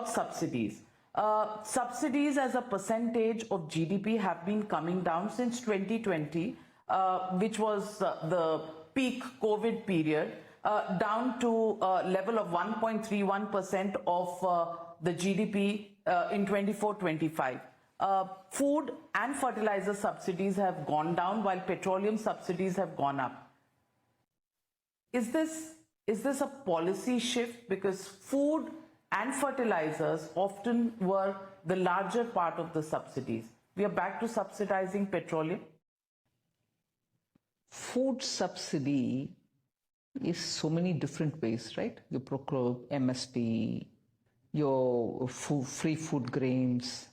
about subsidies. Subsidies as a percentage of GDP have been coming down since 2020, which was the peak COVID period, down to a level of 1.31% of the GDP in 24-25. Food and fertilizer subsidies have gone down while petroleum subsidies have gone up. Is this a policy shift? Because food and fertilizers often were the larger part of the subsidies. We are back to subsidizing petroleum. Food subsidy is so many different ways, right? You procure MSP, your free food grains.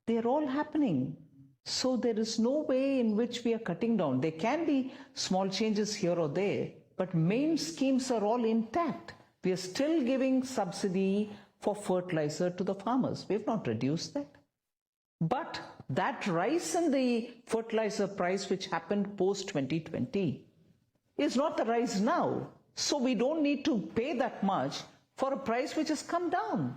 They're all happening. So there is no way in which we are cutting down. There can be small changes here or there, but main schemes are all intact. We are still giving subsidy for fertilizer to the farmers. We have not reduced that. But that rise in the fertilizer price which happened post-2020 is not the rise now. So we don't need to pay that much for a price which has come down.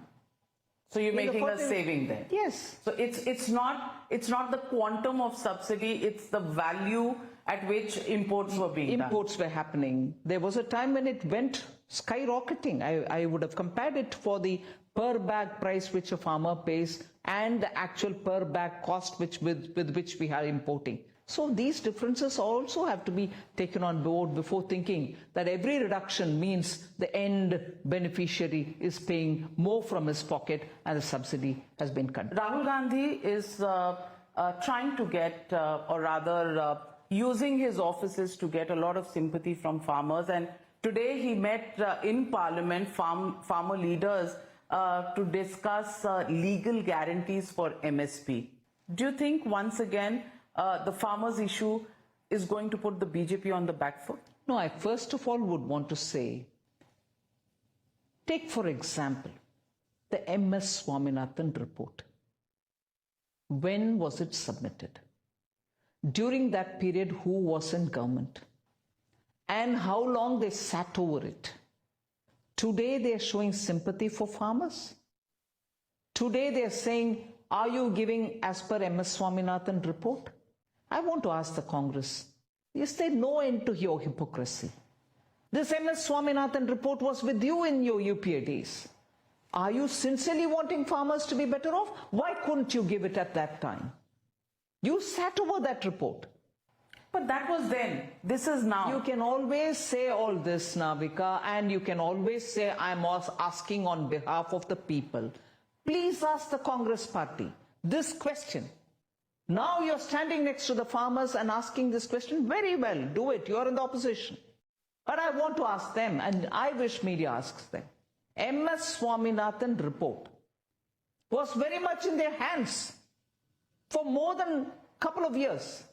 So you're making a saving there? Yes. So it's not the quantum of subsidy, it's the value at which imports were being done. Imports were happening. There was a time when it went skyrocketing. I would have compared it for the per bag price which a farmer pays and the actual per bag cost with which we are importing. So these differences also have to be taken on board before thinking that every reduction means the end beneficiary is paying more from his pocket and the subsidy has been cut. Rahul Gandhi is trying to get, or rather using his offices to get a lot of sympathy from farmers, and today he met in Parliament farmer leaders to discuss legal guarantees for MSP. Do you think once again the farmers' issue is going to put the BJP on the back foot? No, I first of all would want to say, take for example, the MS Swaminathan report. When was it submitted? During that period, who was in government? And how long they sat over it? Today they are showing sympathy for farmers. Today they are saying, are you giving as per MS Swaminathan report? I want to ask the Congress, is there no end to your hypocrisy? This MS Swaminathan report was with you in your UPA days. Are you sincerely wanting farmers to be better off? Why couldn't you give it at that time? You sat over that report. But that was then. This is now. You can always say all this, Navika, and you can always say, I'm asking on behalf of the people. Please ask the Congress party this question. Now you're standing next to the farmers and asking this question. Very well, do it. You're in the opposition. But I want to ask them, and I wish media asks them. MS Swaminathan report was very much in their hands for more than a couple of years.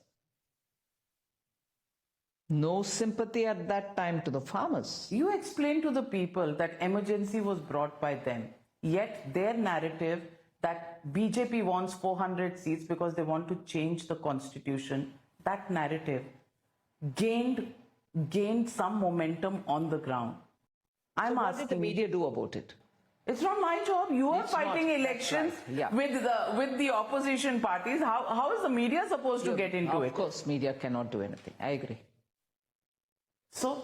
No sympathy at that time to the farmers. You explained to the people that emergency was brought by them, yet their narrative that BJP wants 400 seats because they want to change the constitution, that narrative gained some momentum on the ground. I'm asking, what did the media do about it? It's not my job. You are fighting elections with the opposition parties. How is the media supposed to get into it? Of course, media cannot do anything. I agree. So,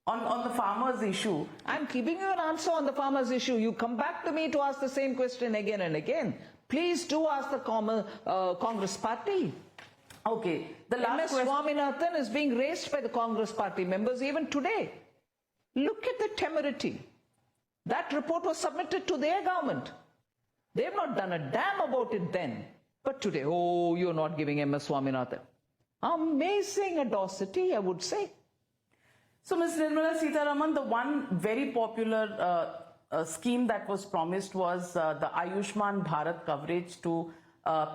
on the farmers' issue, I'm giving you an answer on the farmers' issue. You come back to me to ask the same question again and again. Please do ask the Congress party. Okay. The last question. Swaminathan is being raised by the Congress party members even today. Look at the temerity. That report was submitted to their government. They have not done a damn about it then. But today, oh, you're not giving MS Swaminathan. Amazing audacity, I would say. So, Ms. Nirmala Sitharaman, the one very popular scheme that was promised was the Ayushman Bharat coverage to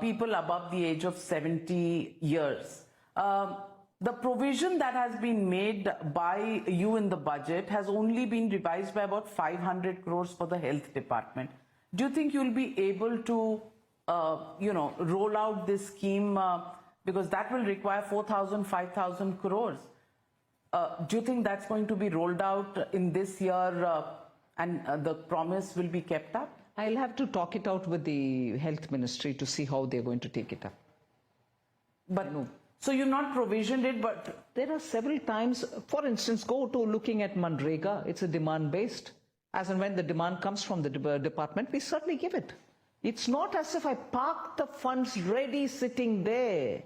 people above the age of 70 years. The provision that has been made by you in the budget has only been revised by about 500 crores for the health department. Do you think you'll be able to, roll out this scheme because that will require 4,000, 5,000 crores? Do you think that's going to be rolled out in this year and the promise will be kept up? I'll have to talk it out with the health ministry to see how they're going to take it up. But no. So you've not provisioned it, but There are several times, for instance, go to looking at Manrega. It's a demand-based. As and when the demand comes from the department, we certainly give it. It's not as if I park the funds ready sitting there.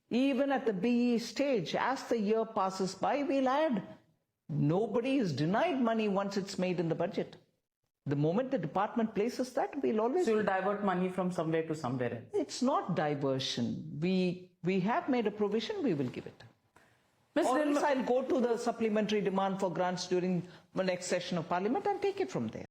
Even at the BE stage, as the year passes by, we'll add. Nobody is denied money once it's made in the budget. The moment the department places that, we'll always... so you'll divert money from somewhere to somewhere else. It's not diversion. We have made a provision, we will give it. Ms. Or Nirmala- else I'll go to the supplementary demand for grants during the next session of Parliament and take it from there.